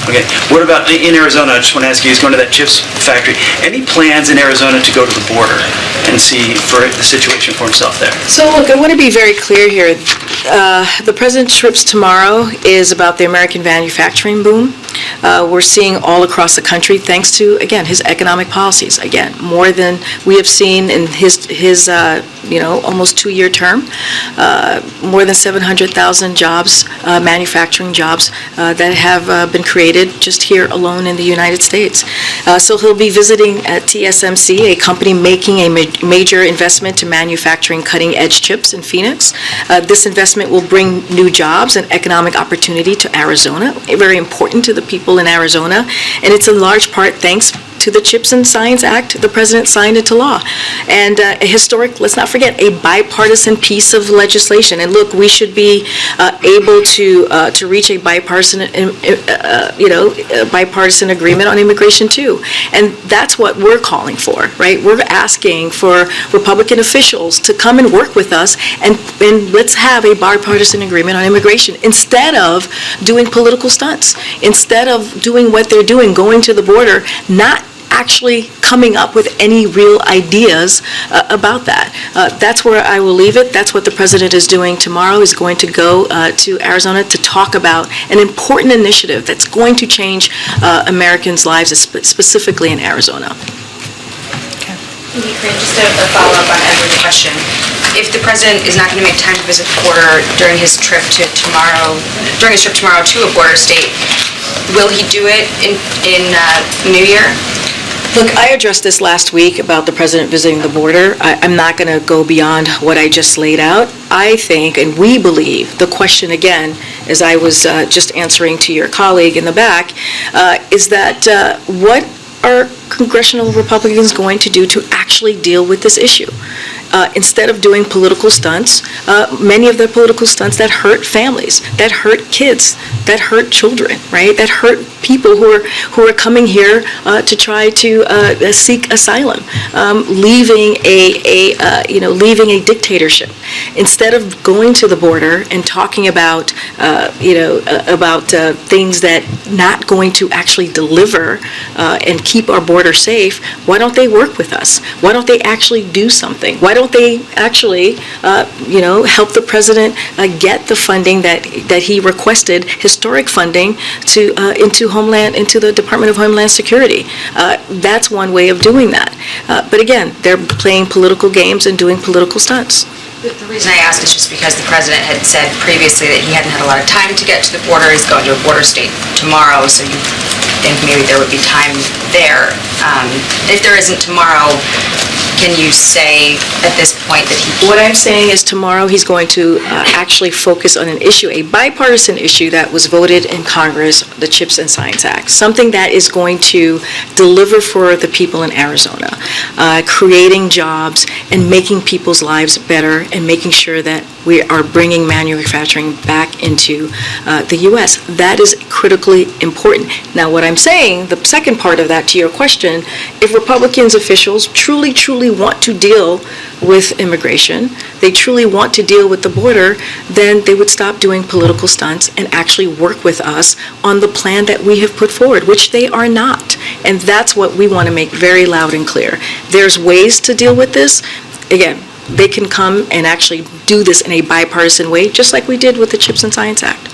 Okay. What about in Arizona? I just want to ask you, he's going to that chips factory. Any plans in Arizona to go to the border and see for the situation for himself there? So look, I want to be very clear here. The president's trips tomorrow is about the American manufacturing boom. We're seeing all across the country, thanks to, again, his economic policies. Again, more than we have seen in his almost 2-year term. More than 700,000 jobs, manufacturing jobs, that have been created just here alone in the United States. So he'll be visiting at TSMC, a company making a major investment to manufacturing cutting-edge chips in Phoenix. This investment will bring new jobs and economic opportunity to Arizona, very important to the people in Arizona, and it's in large part thanks to the CHIPS and Science Act the president signed into law. And a historic, let's not forget, a bipartisan piece of legislation. And look, we should be able to reach a bipartisan, bipartisan agreement on immigration too. And that's what we're calling for, right? We're asking for Republican officials to come and work with us and let's have a bipartisan agreement on immigration instead of doing political stunts, instead of doing what they're doing, going to the border, not actually coming up with any real ideas about that. That's where I will leave it. That's what the president is doing tomorrow. He's going to go to Arizona to talk about an important initiative that's going to change Americans' lives, specifically in Arizona. Maybe, Karine, just a follow-up on Edward's question. If the president is not going to make time to visit the border during his trip tomorrow to a border state, will he do it in New Year? Look, I addressed this last week about the president visiting the border. I'm not going to go beyond what I just laid out. I think, and we believe, the question again, as I was just answering to your colleague in the back, is that what are congressional Republicans going to do to actually deal with this issue? Instead of doing political stunts, many of the political stunts that hurt families, that hurt kids, that hurt children, right? That hurt people who are coming here to try to seek asylum, leaving a dictatorship. Instead of going to the border and talking about things that not going to actually deliver and keep our border safe, why don't they work with us? Why don't they actually do something? Why don't they actually, help the president get the funding that he requested, historic funding, into the Department of Homeland Security? That's one way of doing that. But again, they're playing political games and doing political stunts. The reason I ask is just because the president had said previously that he hadn't had a lot of time to get to the border. He's going to a border state tomorrow, so you think maybe there would be time there. If there isn't tomorrow, can you say at this point that he... What I'm saying is tomorrow he's going to actually focus on an issue, a bipartisan issue that was voted in Congress, the CHIPS and Science Act, something that is going to deliver for the people in Arizona, creating jobs and making people's lives better and making sure that we are bringing manufacturing back into the U.S. That is critically important. Now, what I'm saying, the second part of that to your question, if Republicans officials truly want to deal with immigration, they truly want to deal with the border, then they would stop doing political stunts and actually work with us on the plan that we have put forward, which they are not. And that's what we want to make very loud and clear. There's ways to deal with this. Again, they can come and actually do this in a bipartisan way, just like we did with the CHIPS and Science Act.